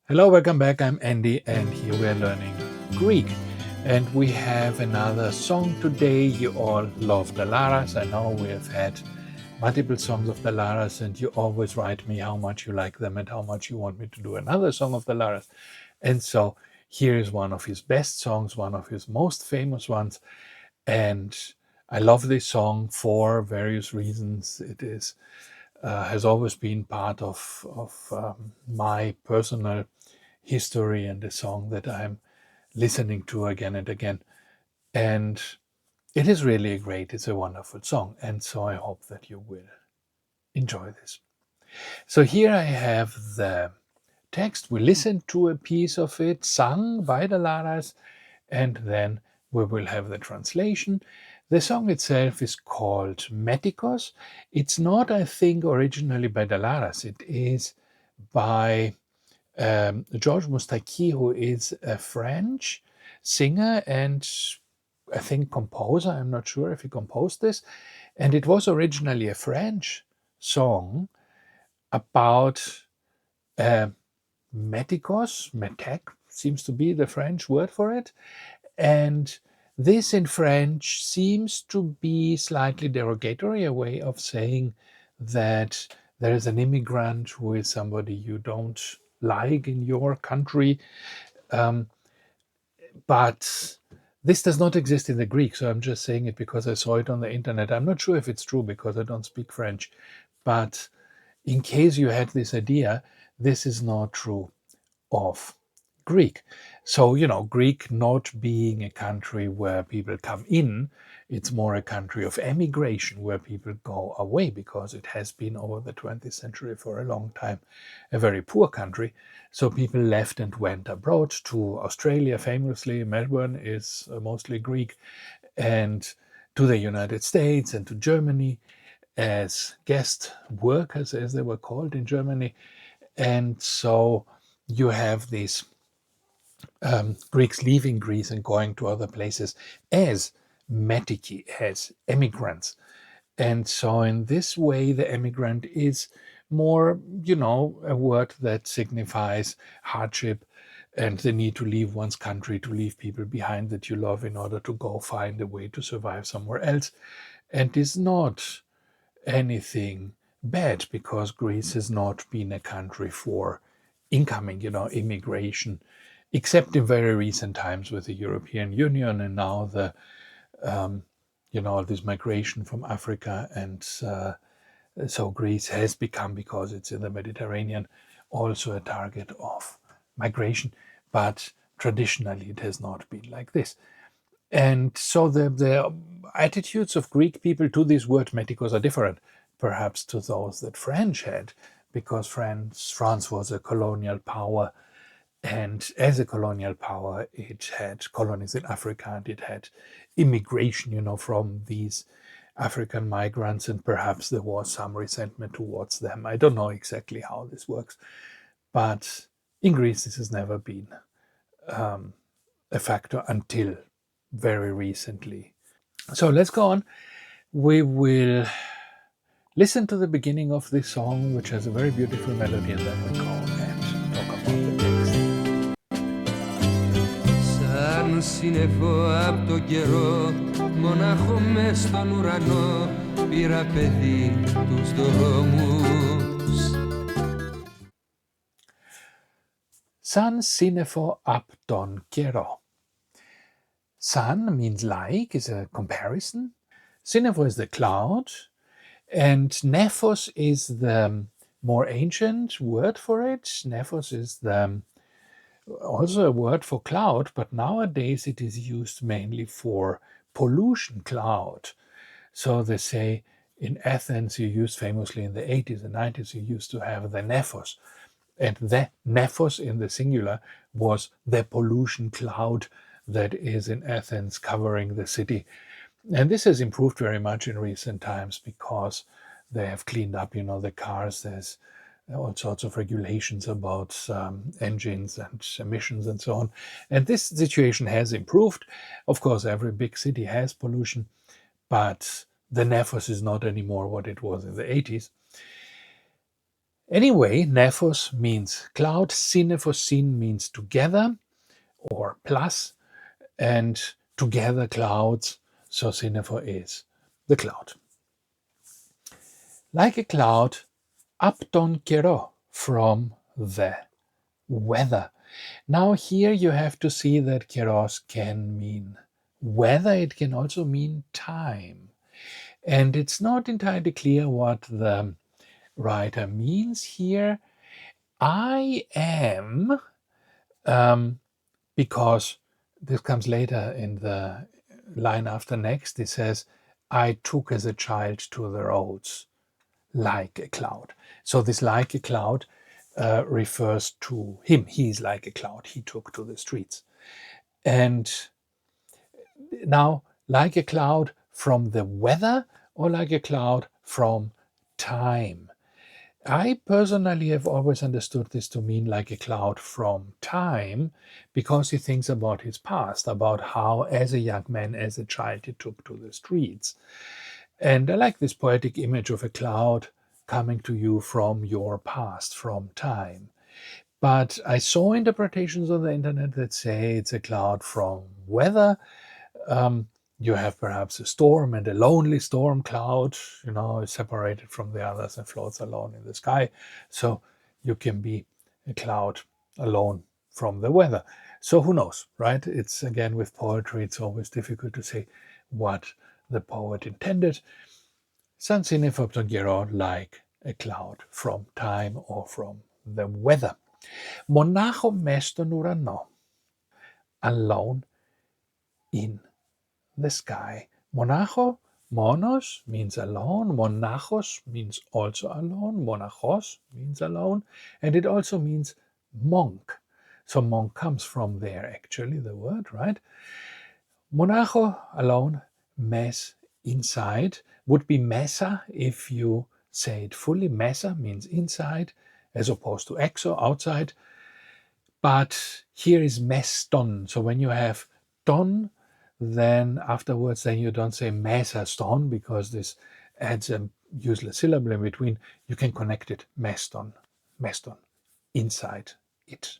Hello, welcome back. I'm Andy, and here we are learning Greek. And we have another song today. You all love Dalaras. I know we have had multiple songs of Dalaras, and you always write me how much you like them and how much you want me to do another song of Dalaras. And so here is one of his best songs, one of his most famous ones. And I love this song for various reasons. It is has always been part of my personal history and a song that I'm listening to again and again. And it is really great. It's a wonderful song. And so I hope that you will enjoy this. So here I have the text. We listen to a piece of it sung by Dalaras, and then we will have the translation. The song itself is called Metoikos. It's not, I think, originally by Dalaras. It is by Georges Moustaki, who is a French singer and I think composer. I'm not sure if he composed this. And it was originally a French song about Metoikos. Metek seems to be the French word for it. And this in French seems to be slightly derogatory, a way of saying that there is an immigrant who is somebody you don't like in your country. But this does not exist in the Greek, so I'm just saying it because I saw it on the internet. I'm not sure if it's true because I don't speak French. But in case you had this idea, this is not true of Greek. So, Greek not being a country where people come in, it's more a country of emigration where people go away, because it has been over the 20th century for a long time a very poor country. So people left and went abroad to Australia, famously. Melbourne is mostly Greek, and to the United States and to Germany as guest workers, as they were called in Germany. And so you have these Greeks leaving Greece and going to other places as metiki, as emigrants. And so in this way, the emigrant is more, a word that signifies hardship and the need to leave one's country, to leave people behind that you love in order to go find a way to survive somewhere else. And is not anything bad, because Greece has not been a country for incoming, immigration, except in very recent times with the European Union and now the, this migration from Africa. And so Greece has become, because it's in the Mediterranean, also a target of migration. But traditionally, it has not been like this. And so the attitudes of Greek people to this word Metoikos are different, perhaps, to those that French had, because France was a colonial power. And as a colonial power, it had colonies in Africa, and it had immigration, from these African migrants, and perhaps there was some resentment towards them. I don't know exactly how this works, but in Greece, this has never been a factor until very recently. So let's go on. We will listen to the beginning of this song, which has a very beautiful melody, and then we'll go and talk about the text. Σαν σύννεφο απ' το καιρό, μονάχο μες στον ουρανό, πήρα παιδί τους δρόμους. Σαν σύννεφο απ' τον καιρό. San means like, is a comparison. Sύννεφο is the cloud, and nephos is the more ancient word for it. Nephos is also a word for cloud, but nowadays it is used mainly for pollution cloud. So they say in Athens, you used famously in the 80s and 90s, you used to have the nephos. And the nephos in the singular was the pollution cloud that is in Athens covering the city. And this has improved very much in recent times, because they have cleaned up, the cars. There's all sorts of regulations about engines and emissions and so on. And this situation has improved. Of course, every big city has pollution, but the nephos is not anymore what it was in the 80s. Anyway, nephos means cloud, synephosin means together or plus, and together clouds, so synepho is the cloud. Like a cloud, apton kero, from the weather. Now here you have to see that keros can mean weather, it can also mean time. And it's not entirely clear what the writer means here. I am, because this comes later in the line after next, it says, I took as a child to the roads like a cloud. So this like a cloud refers to him. He's like a cloud. He took to the streets. And now, like a cloud from the weather or like a cloud from time? I personally have always understood this to mean like a cloud from time, because he thinks about his past, about how, as a young man, as a child, he took to the streets. And I like this poetic image of a cloud coming to you from your past, from time. But I saw interpretations on the internet that say it's a cloud from weather. You have perhaps a storm, and a lonely storm cloud, is separated from the others and floats alone in the sky. So you can be a cloud alone from the weather. So who knows, right? It's again with poetry, it's always difficult to say what the poet intended. San sinifoptongero, like a cloud from time or from the weather. Monacho meston urano, alone in the sky. Monacho, monos means alone, monachos means also alone, monachos means alone, and it also means monk. So monk comes from there, actually, the word, right? Monacho, alone, mes, inside, would be mesa if you say it fully. Mesa means inside, as opposed to exo, outside. But here is meston. So when you have ton, then afterwards, then you don't say mesaston, because this adds a useless syllable in between. You can connect it, meston, meston, inside it,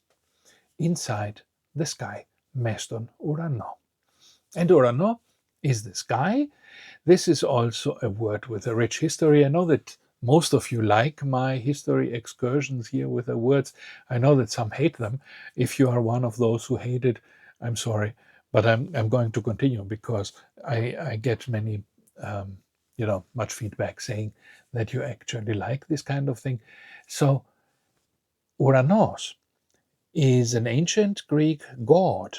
inside the sky, meston urano. And urano is the sky. This is also a word with a rich history. I know that most of you like my history excursions here with the words. I know that some hate them. If you are one of those who hate it, I'm sorry, but I'm going to continue, because I get many, much feedback saying that you actually like this kind of thing. So Uranos is an ancient Greek god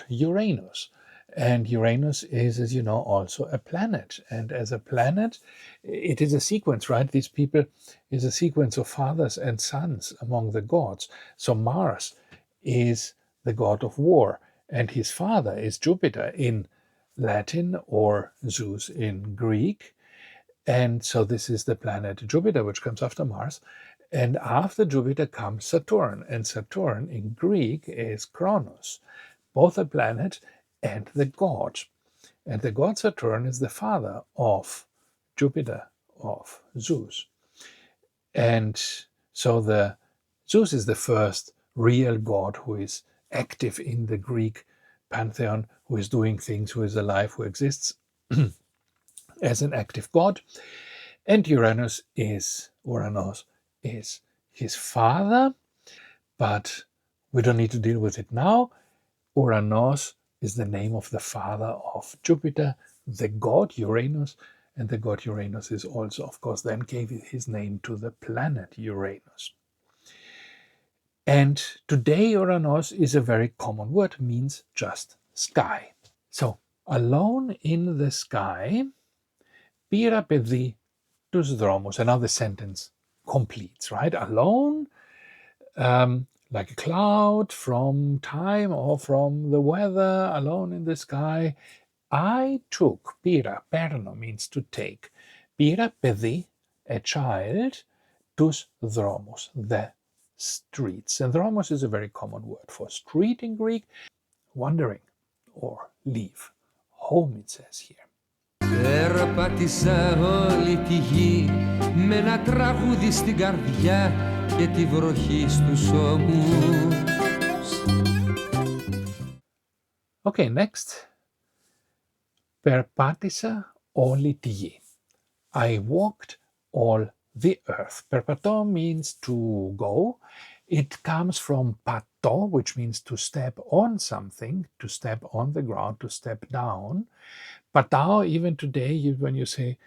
Uranus. And Uranus is, as you know, also a planet. And as a planet, it is a sequence, right? These people is a sequence of fathers and sons among the gods. So Mars is the god of war, and his father is Jupiter in Latin, or Zeus in Greek. And so this is the planet Jupiter, which comes after Mars. And after Jupiter comes Saturn. And Saturn in Greek is Kronos, both a planet and the god. And the god Saturn is the father of Jupiter, of Zeus. And so the Zeus is the first real god who is active in the Greek pantheon, who is doing things, who is alive, who exists as an active god. And Uranos is his father, but we don't need to deal with it now. Uranos is the name of the father of Jupiter, the god Uranus, and the god Uranus is also, of course, then gave his name to the planet Uranus. And today Uranos is a very common word, means just sky. So, alone in the sky, pira παιδί τους δρόμους. And now the sentence completes, right? Alone, like a cloud from time or from the weather, alone in the sky. I took, pira, perno means to take, pira παιδί, a child, τους δρόμους, the streets. And dromos is a very common word for street in Greek, wandering or leave. Home, it says here. Περπάτησα όλη τη γη με ένα τραγούδι στην καρδιά και τη βροχή στους ώμους. Okay, next. Περπάτησα όλη τη γη. I walked all the earth. Perpato means to go. It comes from pato, which means to step on something, to step on the ground, to step down. Patao, even today, when you say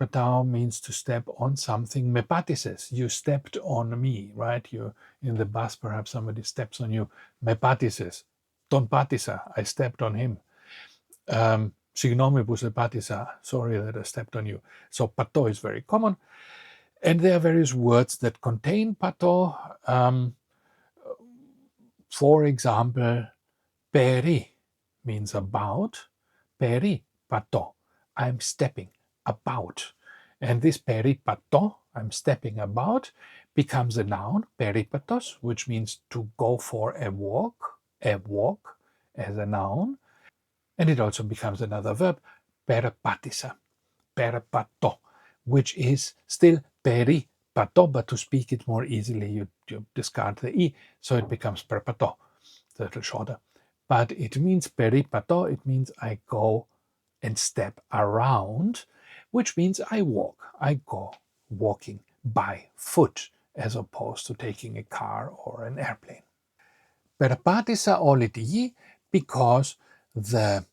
patao means to step on something, me patises, you stepped on me, right? You're in the bus, perhaps somebody steps on you. Me patises, ton patisa, I stepped on him. Signomi που σε πάτησα, sorry that I stepped on you. So pato is very common. And there are various words that contain pato. For example, peri means about. Peri pato, I'm stepping about. And this peri pato, I'm stepping about, becomes a noun, peripatos, which means to go for a walk as a noun. And it also becomes another verb, perpatisa, perpato, which is still peripato, but to speak it more easily, you discard the e, so it becomes perpato. It's a little shorter. But it means peripato, it means I go and step around, which means I walk. I go walking by foot, as opposed to taking a car or an airplane. Perpatisa όλη τη γη, because the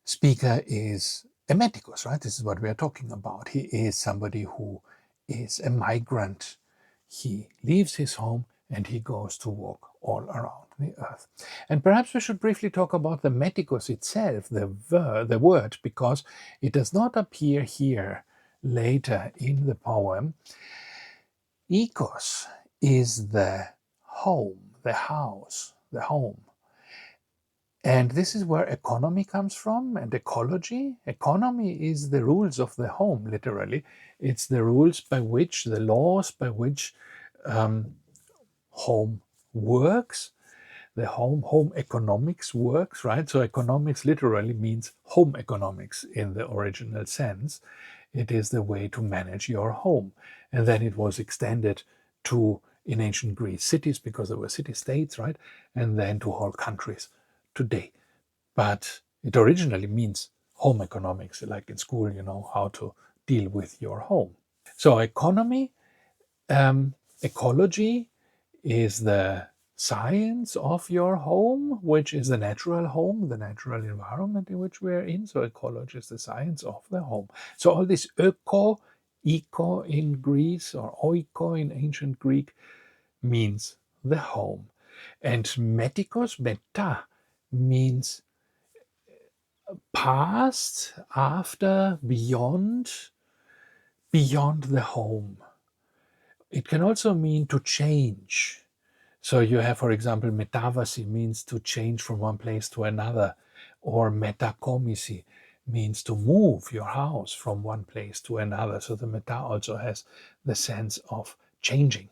speaker is a Metoikos, right? This is what we are talking about. He is somebody who is a migrant. He leaves his home and he goes to walk all around the earth. And perhaps we should briefly talk about the Metoikos itself, the word, because it does not appear here later in the poem. Ikos is the home, the house, the home. And this is where economy comes from, and ecology. Economy is the rules of the home, literally. It's the rules by which, the laws by which home works. The home economics works, right? So economics literally means home economics in the original sense. It is the way to manage your home. And then it was extended to, in ancient Greece, cities, because there were city-states, right? And then to whole countries today. But it originally means home economics, like in school, you know, how to deal with your home. So economy, ecology is the science of your home, which is the natural home, the natural environment in which we are in. So ecology is the science of the home. So all this eco in Greece, or oiko in ancient Greek, means the home. And Metoikos, meta, means past, after, beyond the home. It can also mean to change. So you have, for example, metavasi means to change from one place to another, or metakomisi means to move your house from one place to another. So the meta also has the sense of changing.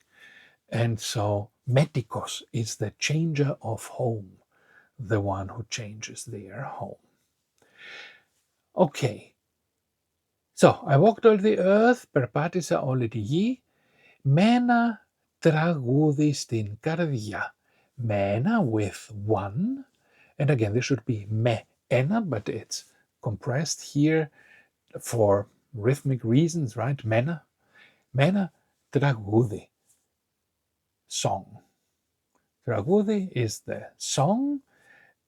And so Metoikos is the changer of home, the one who changes their home. Okay. So I walked all the earth, περπάτησα όλη τη γη, με ένα τραγούδι στην καρδιά. Με ένα with one, and again this should be με ένα, but it's compressed here for rhythmic reasons, right? Με ένα τραγούδι, song. Τραγούδι is the song,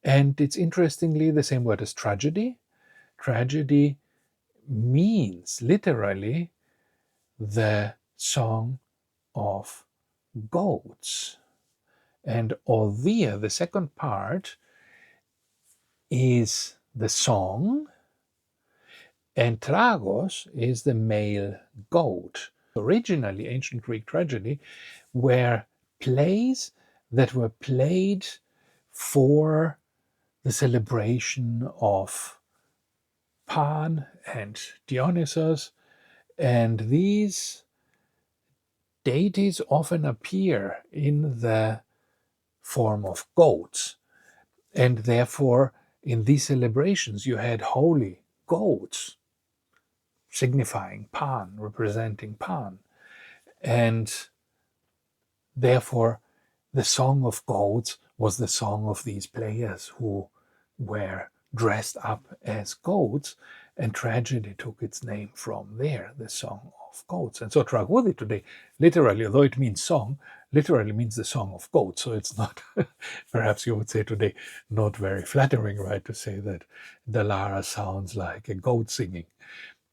and it's interestingly the same word as tragedy. Tragedy means literally the song of goats. And Ovia, the second part, is the song, and tragos is the male goat. Originally, ancient Greek tragedy were plays that were played for the celebration of Pan and Dionysus, and these deities often appear in the form of goats, and therefore in these celebrations you had holy goats, signifying Pan, representing Pan. And therefore, the Song of Goats was the song of these players who were dressed up as goats, and tragedy took its name from there, the Song of Goats. And so Tragodi today, literally, although it means song, literally means the Song of Goats. So it's not, perhaps you would say today, not very flattering, right, to say that Dalaras sounds like a goat singing.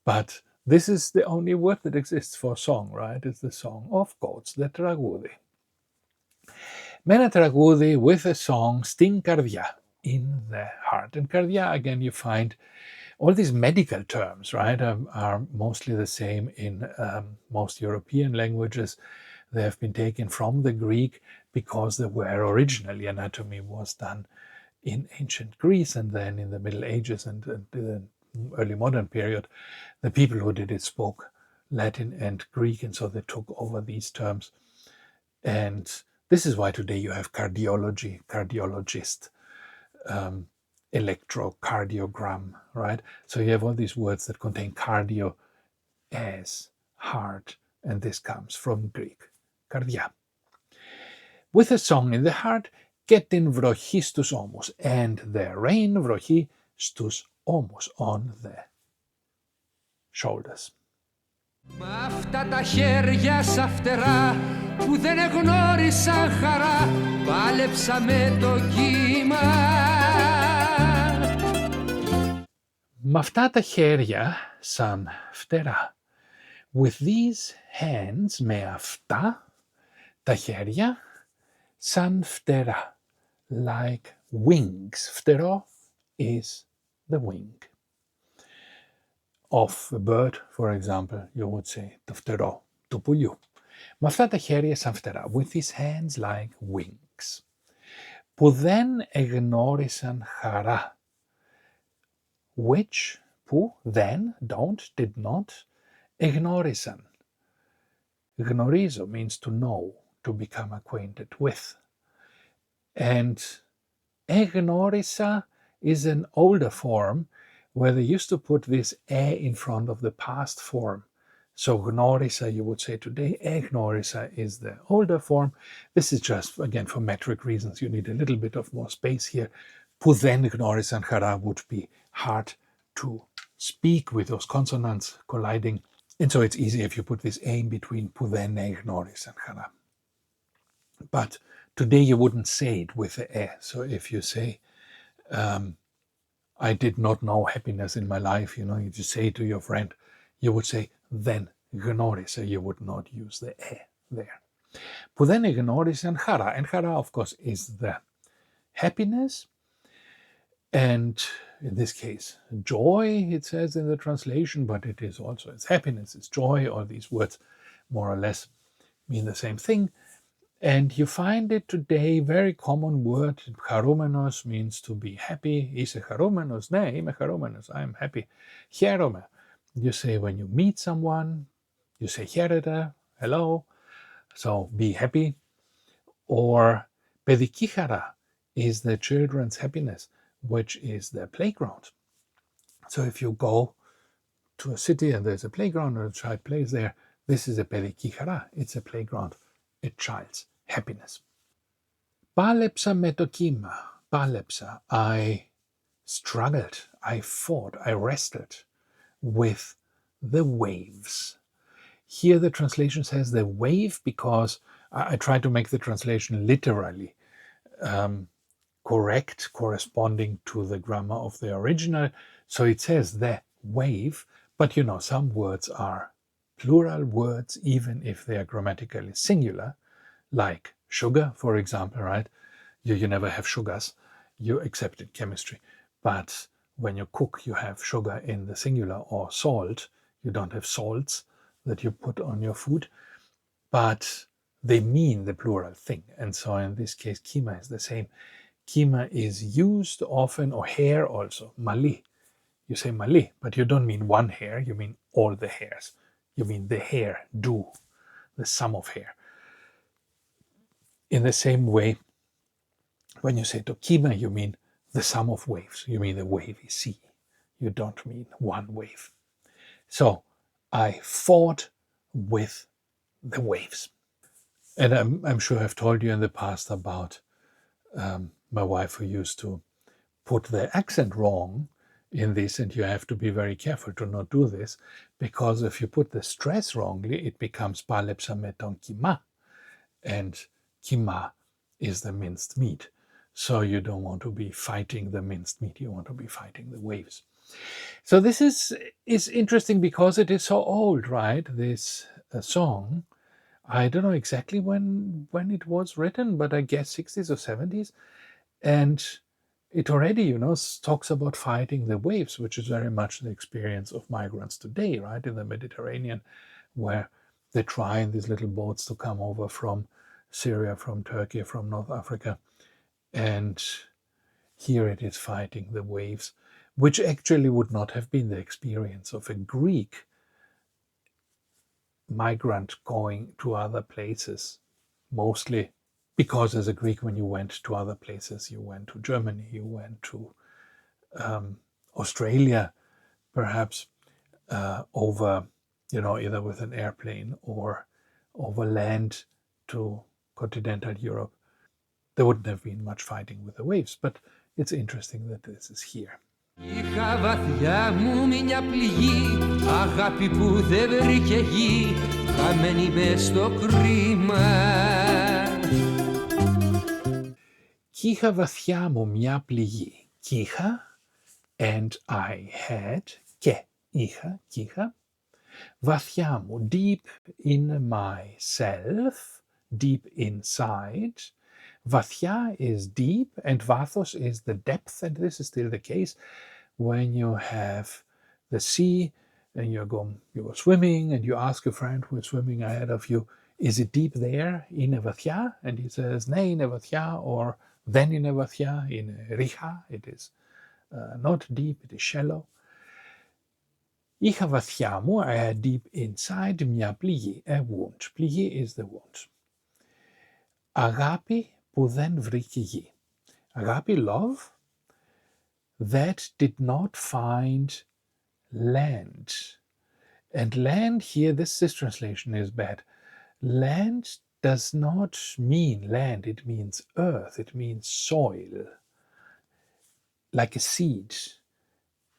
But this is the only word that exists for song, right? It's the Song of Goats, the Tragodi. Mena Tragodi with a song, Stin Kardia, in the heart. And Kardia, again, you find all these medical terms, right, are mostly the same in most European languages. They have been taken from the Greek because they were originally, anatomy was done in ancient Greece, and then in the Middle Ages and the early modern period, the people who did it spoke Latin and Greek, and so they took over these terms. And this is why today you have cardiology, cardiologist, electrocardiogram, right? So you have all these words that contain cardio as heart, and this comes from Greek, kardia. With a song in the heart, get in βροχή στους ώμους, and the rain, βροχή, στους ώμους, on the shoulders. Μ' αυτά τα χέρια σαν φτερά που δεν εγνώρισαν χαρά, πάλεψα με το κύμα. Μ' αυτά τα χέρια σαν φτερά. With these hands, με αυτά τα χέρια, σαν φτερά, like wings. Φτερό is the wing. Of a bird, for example, you would say το φτερό του πουλιού. Με αυτά τα χέρια σαν φτερά, with these hands like wings, που δεν εγνώρισαν χαρά, which, που, then, don't, did not, εγνώρισαν. Γνωρίζω means to know, to become acquainted with. And εγνώρισα is an older form where they used to put this e in front of the past form. So γνώρισα, you would say today, εγνώρισα is the older form. This is just, again, for metric reasons, you need a little bit of more space here. Που δεν γνώρισαν χαρά would be hard to speak with those consonants colliding. And so it's easy if you put this a in between, που δεν εγνώρισαν χαρά. But today you wouldn't say it with the e. So if you say, I did not know happiness in my life, you just say it to your friend, you would say, δεν γνώρισα, you would not use the e there. Που δεν εγνώρισαν χαρά. And χαρά, of course, is the happiness. And in this case, joy, it says in the translation, but it is also, it's happiness, it's joy. All these words more or less mean the same thing. And you find it today, very common word, χαρούμενος means to be happy. Είσαι χαρούμενος? Ναι, είμαι χαρούμενος. I'm happy. Χαίρομαι. You say when you meet someone, you say χαίρετε, hello. So be happy. Or παιδική χαρά is the children's happiness, which is the playground. So if you go to a city and there's a playground or a child plays there, this is a παιδική χαρά. It's a playground, a child's happiness. Πάλεψα με το κύμα. Πάλεψα. I struggled, I fought, I wrestled with the waves. Here the translation says the wave because I tried to make the translation literally correct, corresponding to the grammar of the original. So it says the wave, but some words are plural words even if they are grammatically singular, like sugar, for example, right? You never have sugars, you accept in chemistry. But when you cook, you have sugar in the singular, or salt. You don't have salts that you put on your food, but they mean the plural thing. And so in this case, kima is the same. Kima is used often, or hair also, mali. You say mali, but you don't mean one hair, you mean all the hairs. You mean the hair, do, the sum of hair. In the same way, when you say to kima, you mean the sum of waves. You mean the wavy sea. You don't mean one wave. So I fought with the waves. And I'm sure I've told you in the past about my wife who used to put the accent wrong in this, and you have to be very careful to not do this, because if you put the stress wrongly, it becomes palepsa meton kima, and kima is the minced meat. So you don't want to be fighting the minced meat, you want to be fighting the waves. So this is interesting because it is so old, right? This song. I don't know exactly when it was written, but I guess 60s or 70s. And it already, talks about fighting the waves, which is very much the experience of migrants today, right, in the Mediterranean, where they try in these little boats to come over from Syria, from Turkey, from North Africa. And here it is fighting the waves, which actually would not have been the experience of a Greek migrant going to other places, mostly because as a Greek, when you went to other places, you went to Germany, you went to Australia, perhaps over, either with an airplane or over land to continental Europe. There wouldn't have been much fighting with the waves, but it's interesting that this is here. Είχα βαθιά μου μια πληγή, αγάπη που δεν βρήκε γη, χαμένη μες στο κρίμα. Κι είχα βαθιά μου μια πληγή. Κι είχα, and I had, και είχα, κι είχα, βαθιά μου, deep in myself, deep inside. Βαθιά is deep, and vathos is the depth, and this is still the case when you have the sea and you go swimming and you ask a friend who is swimming ahead of you, is it deep there in βαθιά? And he says, ναι, είναι βαθιά, or δεν είναι βαθιά, είναι ρίχα, it is not deep, it is shallow. Είχα βαθιά μου, I had deep inside, μια πληγή, a wound. Πληγή is the wound. Αγάπη που δεν βρήκε γη. Αγάπη, love, that did not find land. And land here, this translation is bad. Land does not mean land, it means earth, it means soil, like a seed.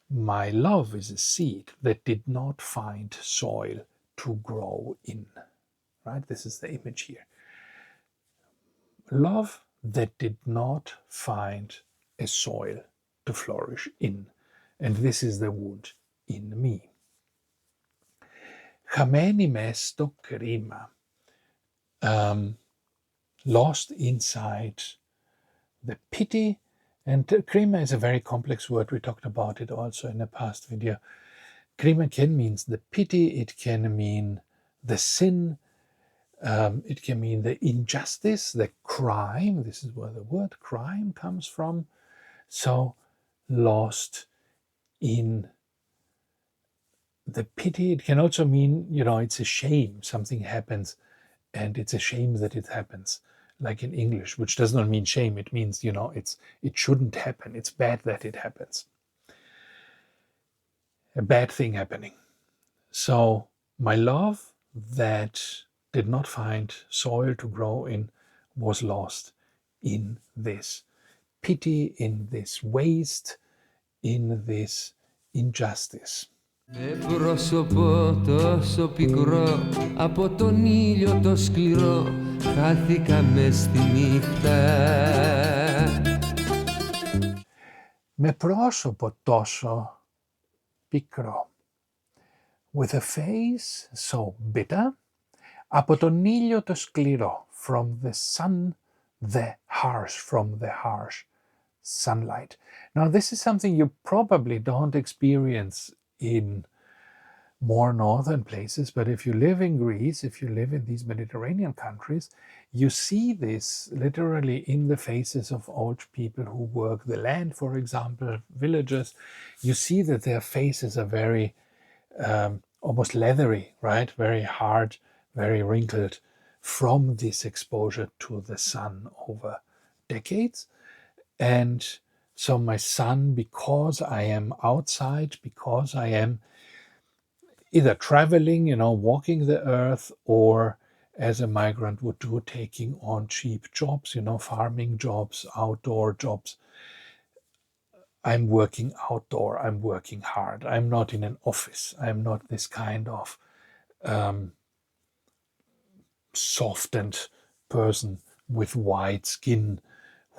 My love is a seed that did not find soil to grow in. Right? This is the image here. Love that did not find a soil to flourish in. And this is the wound in me. Χαμένη μες στο κρίμα. Lost inside the pity. And krima is a very complex word. We talked about it also in a past video. Krima can mean the pity, it can mean the sin, it can mean the injustice, the crime. This is where the word crime comes from. So lost in the pity. It can also mean, it's a shame. Something happens and it's a shame that it happens. Like in English, which does not mean shame. It means, it shouldn't happen. It's bad that it happens. A bad thing happening. So my love that did not find soil to grow in was lost in this pity, in this waste, in this injustice. Με πρόσωπο τόσο πικρό, από τον ήλιο το σκληρό, χάθηκα μες στη νύχτα. Με πρόσωπο τόσο πικρό, with a face so bitter, από τον ήλιο το σκληρό, from the sun, from the harsh sunlight. Now this is something you probably don't experience in more northern places, but if you live in Greece, if you live in these Mediterranean countries, you see this literally in the faces of old people who work the land, for example, villagers. You see that their faces are very almost leathery, right? Very hard, very wrinkled from this exposure to the sun over decades. And so my son, because I am outside, because I am either traveling, walking the earth, or as a migrant would do, taking on cheap jobs, farming jobs, outdoor jobs. I'm working outdoor, I'm working hard, I'm not in an office, I'm not this kind of softened person with white skin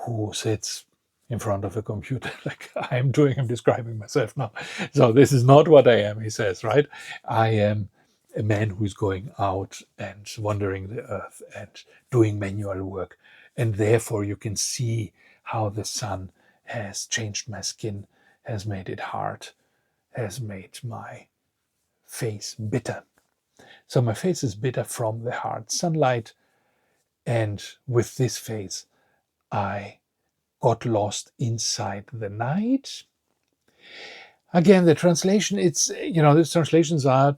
who sits in front of a computer like I'm doing. I'm describing myself now. So this is not what I am, he says, right? I am a man who's going out and wandering the earth and doing manual work. And therefore you can see how the sun has changed my skin, has made it hard, has made my face bitter. So my face is bitter from the hard sunlight. And with this face, I got lost inside the night. Again, the translation, these translations are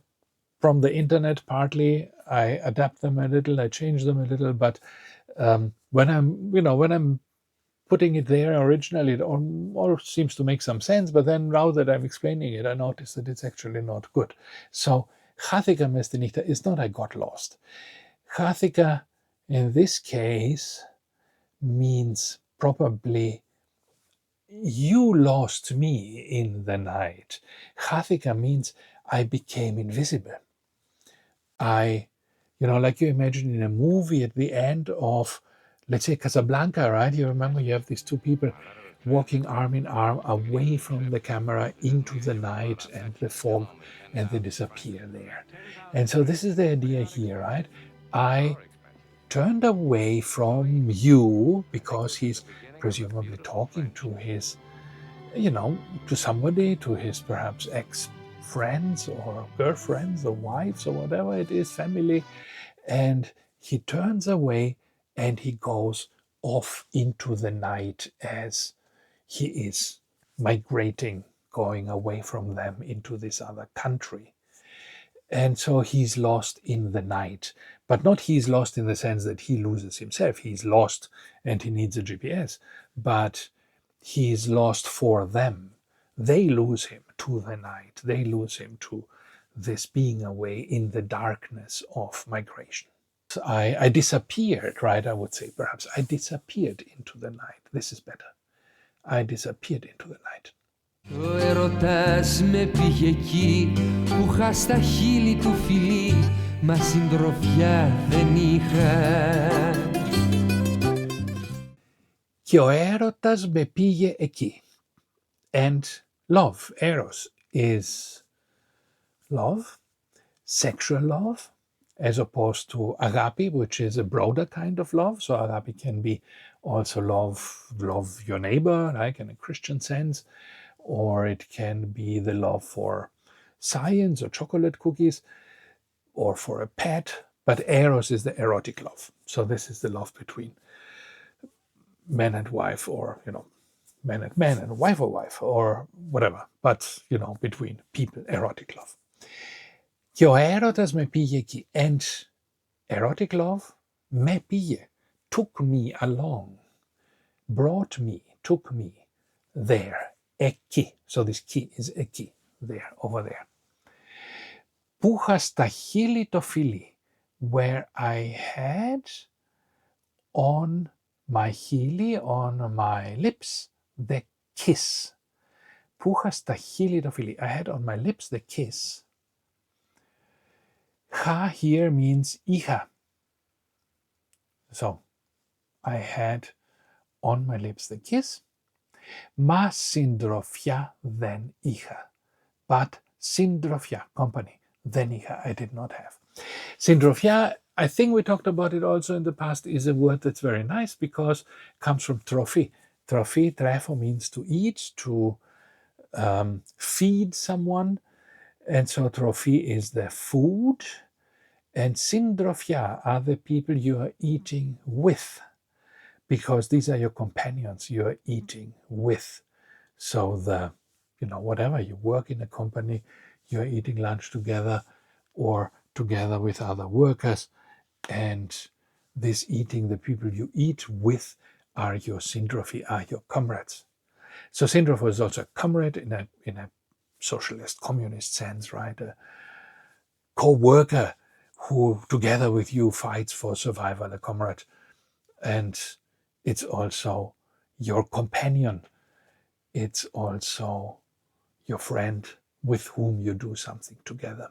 from the internet partly. I adapt them a little, I change them a little, but when I'm putting it there originally, it all seems to make some sense, but then now that I'm explaining it, I notice that it's actually not good. So, Chathika Mestinita is not I got lost. Chathika, in this case, means probably you lost me in the night. Chathika means I became invisible. Like you imagine in a movie at the end of, let's say, Casablanca, right? You remember you have these two people walking arm in arm away from the camera into the night and the fog, and they disappear there. And so this is the idea here, right? I turned away from you because he's presumably talking to his, to somebody, to his perhaps ex-friends or girlfriends or wives or whatever it is, family. And he turns away and he goes off into the night as he is migrating, going away from them into this other country. And so he's lost in the night, but not he's lost in the sense that he loses himself. He's lost and he needs a GPS, but he's lost for them. They lose him to the night. They lose him to this being away in the darkness of migration. I disappeared, right? I would say perhaps I disappeared into the night. This is better. I disappeared into the night. Ο έρωτας με πήγε εκεί που είχα στα χείλη του φιλί, μα συντροφιά δεν είχα. Και ο έρωτας με πήγε εκεί. And love, eros, is love, sexual love, as opposed to agape, which is a broader kind of love. So agape can be also love your neighbor, like in a Christian sense, or it can be the love for science or chocolate cookies, or for a pet. But eros is the erotic love. So this is the love between man and wife, or, man and man and wife, or whatever. But, between people, erotic love. Και ο έρωτας με πήγε εκεί. And erotic love, με πήγε, took me along, brought me, took me there, εκεί. So this ki is εκεί, there, over there. Που είχα στα χείλη το φιλί, where I had on my χείλη, on my lips, the kiss. Που είχα στα χείλη το φιλί. I had on my lips the kiss. Ha here means iha. So, I had on my lips the kiss. Ma syndrofia then iha. But syndrofia, company, then iha, I did not have. Syndrofia, I think we talked about it also in the past, is a word that's very nice because it comes from trophy. Trophy, trefo, means to eat, to feed someone. And so trophy is the food, and syndrofia are the people you are eating with, because these are your companions you are eating with. So whatever, you work in a company, you're eating lunch together or together with other workers, and this eating, the people you eat with are your syndrophy, are your comrades. So syndrophy is also a comrade in a socialist, communist sense, right? co-worker who together with you fights for survival, a comrade. And it's also your companion. It's also your friend with whom you do something together.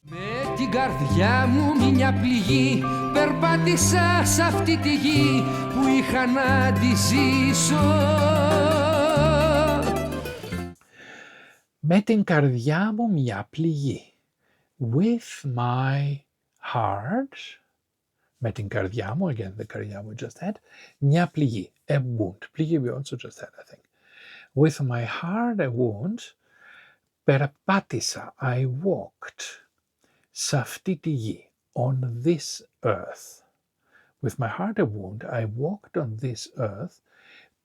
Με την καρδιά μου μια πληγή περπάτησα σ' αυτή τη γη που είχα να τη ζήσω. Με την καρδιά μου μια πληγή. With my heart, με την καρδιά μου, again the καρδιά we just had, μια πληγή, a wound. Πληγή we also just had, I think. With my heart a wound, περπάτησα, I walked, σ' αυτή τη γη, on this earth. With my heart a wound, I walked on this earth,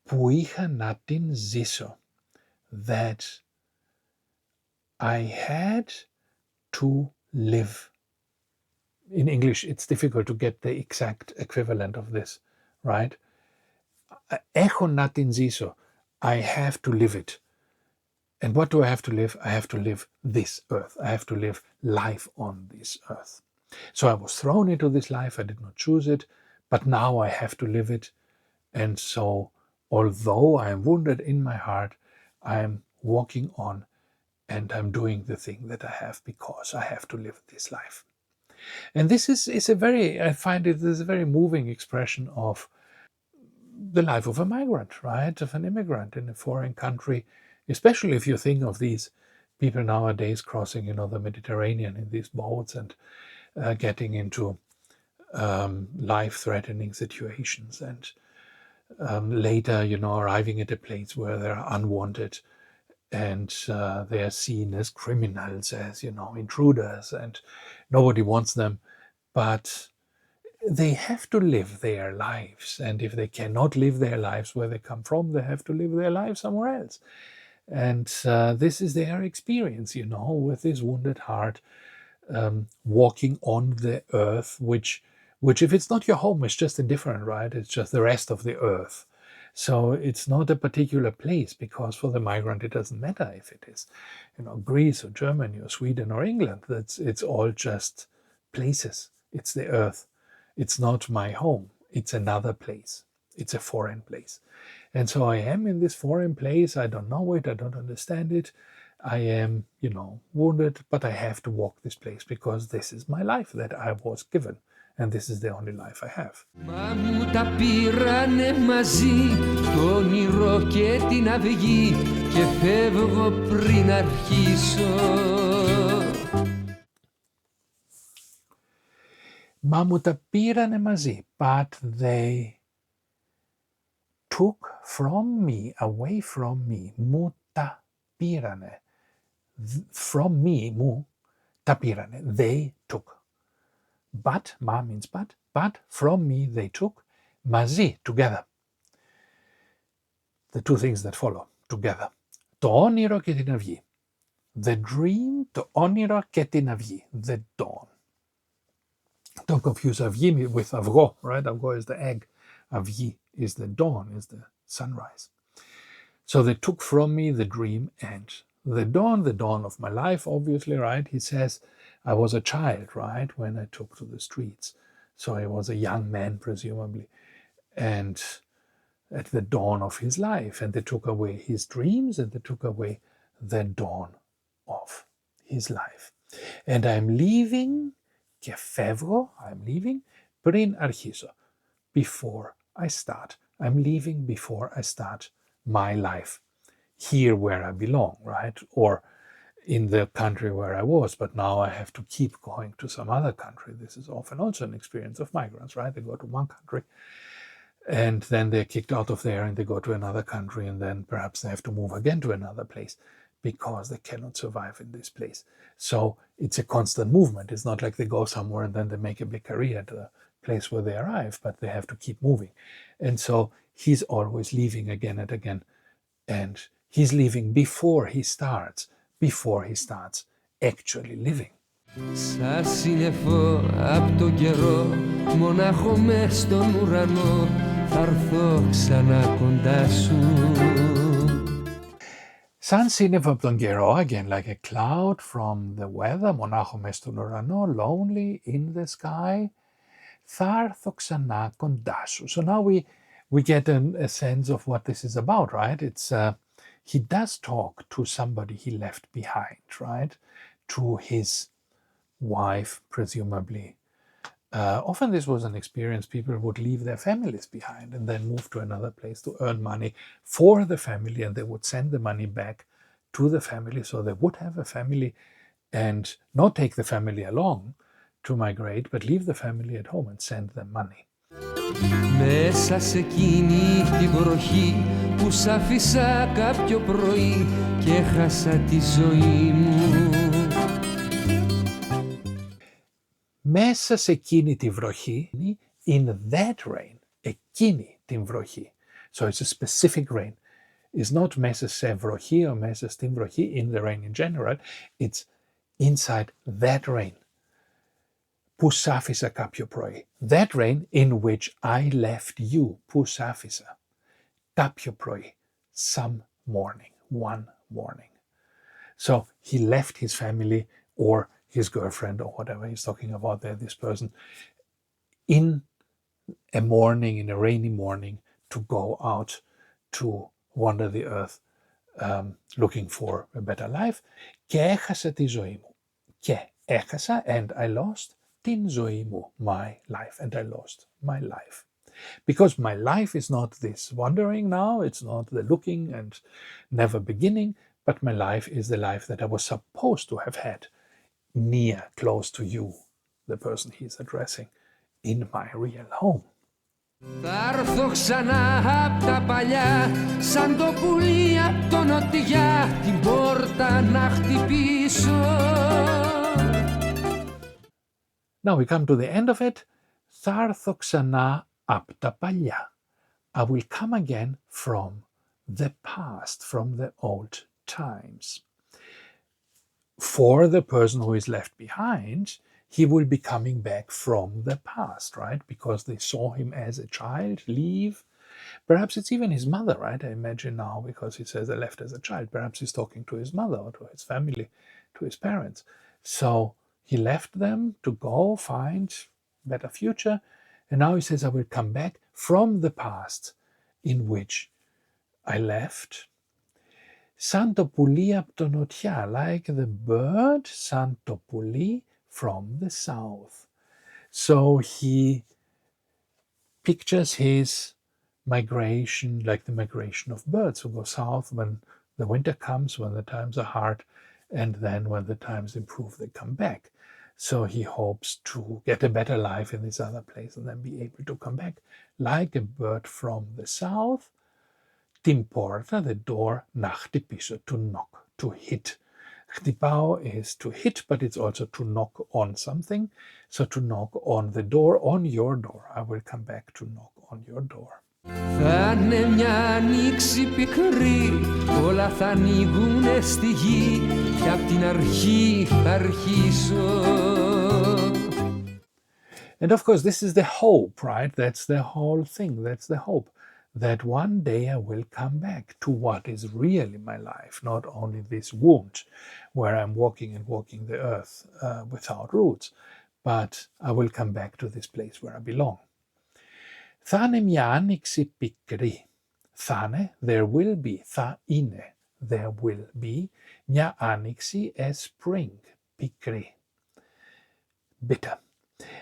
που είχα να την ζήσω. That I had to live. In English, it's difficult to get the exact equivalent of this, right? Έχω να την ζήσω. I have to live it. And what do I have to live? I have to live this earth. I have to live life on this earth. So I was thrown into this life. I did not choose it, but now I have to live it. And so, although I am wounded in my heart, I am walking on and I'm doing the thing that I have because I have to live this life. And this is a very, I find it is a very moving expression of the life of a migrant, right? Of an immigrant in a foreign country, especially if you think of these people nowadays crossing, the Mediterranean in these boats and getting into life-threatening situations and later, arriving at a place where they're unwanted and they are seen as criminals, as, intruders, and nobody wants them. But they have to live their lives. And if they cannot live their lives where they come from, they have to live their lives somewhere else. And this is their experience, with this wounded heart, walking on the earth, which if it's not your home, it's just indifferent, right? It's just the rest of the earth. So it's not a particular place, because for the migrant, it doesn't matter if it is, Greece or Germany or Sweden or England. It's all just places. It's the earth. It's not my home. It's another place. It's a foreign place. And so I am in this foreign place. I don't know it. I don't understand it. I am, wounded, but I have to walk this place because this is my life that I was given. And this is the only life I have. Μα μου τα πήρανε μαζί το όνειρο και την αυγή και φεύγω πριν αρχίσω. Μα μου τα πήρανε μαζί, but they took from me, away from me, μου τα πήρανε. From me, μου τα πήρανε, they took. But, ma means but from me they took, μαζί, together. The two things that follow, together. Το όνειρο και την αυγή. The dream, το όνειρο και την αυγή. The dawn. Don't confuse αυγή with αυγό, right? Αυγό is the egg. Αυγή is the dawn, is the sunrise. So they took from me the dream and the dawn of my life, obviously, right? He says, I was a child, right, when I took to the streets. So I was a young man, presumably, and at the dawn of his life. And they took away his dreams and they took away the dawn of his life. And I'm leaving, και φεύγω, I'm leaving, πριν αρχίσω, before I start. I'm leaving before I start my life here where I belong, right? Or in the country where I was, but now I have to keep going to some other country. This is often also an experience of migrants, right? They go to one country and then they're kicked out of there and they go to another country and then perhaps they have to move again to another place because they cannot survive in this place. So it's a constant movement. It's not like they go somewhere and then they make a big career at the place where they arrive, but they have to keep moving. And so he's always leaving again and again. And he's leaving before he starts actually living. Σαν σύννεφο απ' το καιρό, μονάχο μες στον ουρανό, θα έρθω ξανά κοντά σου. Σαν σύννεφο από τον καιρό, again, like a cloud from the weather, μονάχο μες στον ουρανό, lonely in the sky, θα έρθω ξανά κοντά σου. So now we get a sense of what this is about, right? It's he does talk to somebody he left behind, right? To his wife, presumably. Often this was an experience, people would leave their families behind and then move to another place to earn money for the family, and they would send the money back to the family, so they would have a family and not take the family along to migrate, but leave the family at home and send them money. Μέσα σε εκείνη τη βροχή που σ' άφησα κάποιο πρωί και έχασα τη ζωή μου. Μέσα σε εκείνη τη βροχή, in that rain, εκείνη την βροχή. So it's a specific rain. It's not μέσα σε βροχή or μέσα στην βροχή, in the rain in general. It's inside that rain. Που σ' άφησα κάποιο πρωί. That rain in which I left you. Που σ' άφησα. Κάποιο πρωί. Some morning. One morning. So he left his family or his girlfriend or whatever he's talking about there, this person, in a morning, in a rainy morning, to go out to wander the earth looking for a better life. Και έχασα τη ζωή μου. Και έχασα, and I lost, την ζωή μου, my life, and I lost my life. Because my life is not this wandering now, it's not the looking and never beginning, but my life is the life that I was supposed to have had near, close to you, the person he's addressing, in my real home. Θα έρθω ξανά απ' τα παλιά, σαν το πουλί απ' το νοτιά, την πόρτα να χτυπήσω. Now we come to the end of it. Θα έρθω ξανά απ' τα παλιά. I will come again from the past, from the old times. For the person who is left behind, he will be coming back from the past, right? Because they saw him as a child leave. Perhaps it's even his mother, right? I imagine now, because he says I left as a child. Perhaps he's talking to his mother or to his family, to his parents. So he left them to go find better future. And now he says, I will come back from the past in which I left. Σαν το πουλί απ' το νοτιά, like the bird, σαν το πουλί from the south. So he pictures his migration like the migration of birds who go south when the winter comes, when the times are hard, and then when the times improve, they come back. So he hopes to get a better life in this other place and then be able to come back like a bird from the south. Την πόρτα, the door, να χτυπήσω, to knock, to hit. Χτυπάω is to hit, but it's also to knock on something. So to knock on the door, on your door. I will come back to knock on your door. Θα είναι μια ανοίξη πικρή, όλα θα ανοίγουνε στη γη και απ' την αρχή θα αρχίσω. And of course, this is the hope, right? That's the whole thing. That's the hope. That one day I will come back to what is really my life, not only this wound where I'm walking and walking the earth without roots, but I will come back to this place where I belong. Θα είναι μια άνοιξη πικρή. Θα είναι, there will be, θα είναι, there will be, μια άνοιξη, a spring, πικρή, bitter.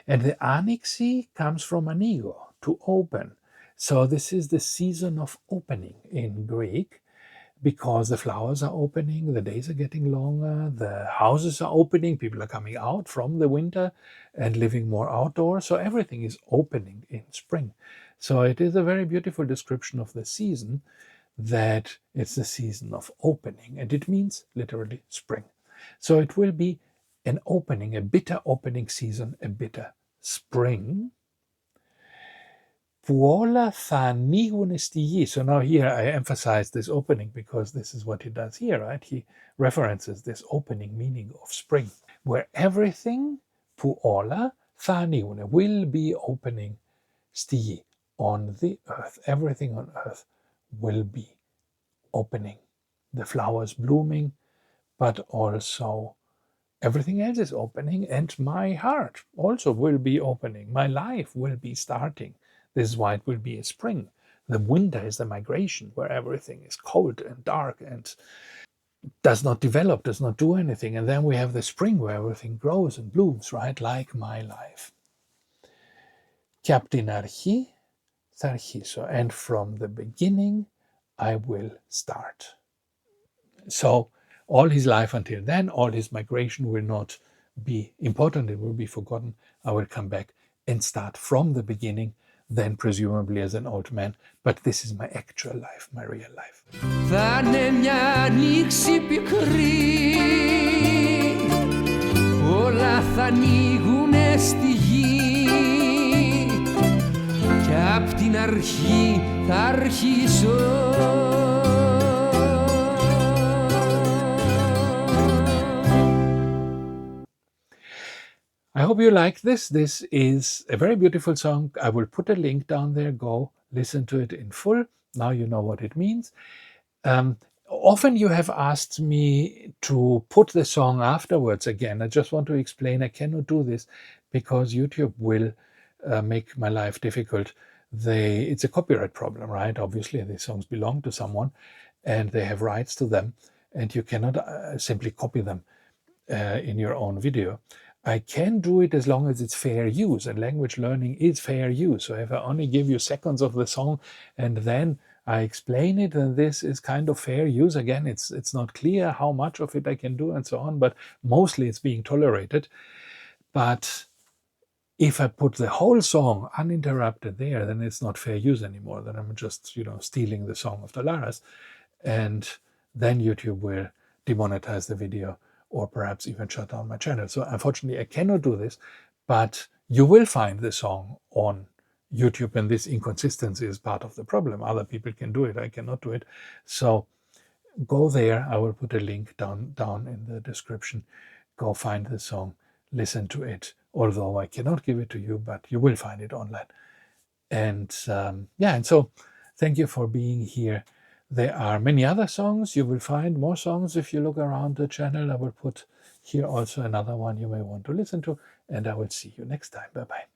And the άνοιξη comes from anego, to open. So this is the season of opening in Greek, because the flowers are opening, the days are getting longer, the houses are opening, people are coming out from the winter and living more outdoors. So everything is opening in spring. So it is a very beautiful description of the season, that it's the season of opening, and it means literally spring. So it will be an opening, a bitter opening season, a bitter spring. Που όλα θα ανοίγουν στη γη. So now here I emphasize this opening because this is what he does here, right? He references this opening meaning of spring, where everything, που όλα, θα ανοίγουν, will be opening στη γη, on the earth. Everything on earth will be opening, the flowers blooming, but also everything else is opening, and my heart also will be opening. My life will be starting. This is why it will be a spring. The winter is the migration, where everything is cold and dark and does not develop, does not do anything. And then we have the spring, where everything grows and blooms, right? Like my life. Και απ' την αρχή θα αρχίσω. And from the beginning, I will start. So all his life until then, all his migration will not be important. It will be forgotten. I will come back and start from the beginning, then presumably as an old man. But this is my actual life, my real life. Θα είναι μια ανοίξη πικρή, όλα θα ανοίγουνε στη γη κι απ' την αρχή θα αρχίσω. I hope you like this. This is a very beautiful song. I will put a link down there. Go listen to it in full. Now you know what it means. Often you have asked me to put the song afterwards again. I just want to explain I cannot do this because YouTube will make my life difficult. It's a copyright problem, right? Obviously, these songs belong to someone and they have rights to them, and you cannot simply copy them in your own video. I can do it as long as it's fair use, and language learning is fair use. So if I only give you seconds of the song and then I explain it, and this is kind of fair use. Again, it's not clear how much of it I can do and so on, but mostly it's being tolerated. But if I put the whole song uninterrupted there, then it's not fair use anymore. Then I'm just, stealing the song of Dalaras, and then YouTube will demonetize the video or perhaps even shut down my channel. So unfortunately, I cannot do this, but you will find the song on YouTube, and this inconsistency is part of the problem. Other people can do it, I cannot do it. So go there. I will put a link down in the description. Go find the song, listen to it, although I cannot give it to you, but you will find it online. And and so thank you for being here. There are many other songs. You will find more songs if you look around the channel. I will put here also another one you may want to listen to, and I will see you next time. Bye-bye.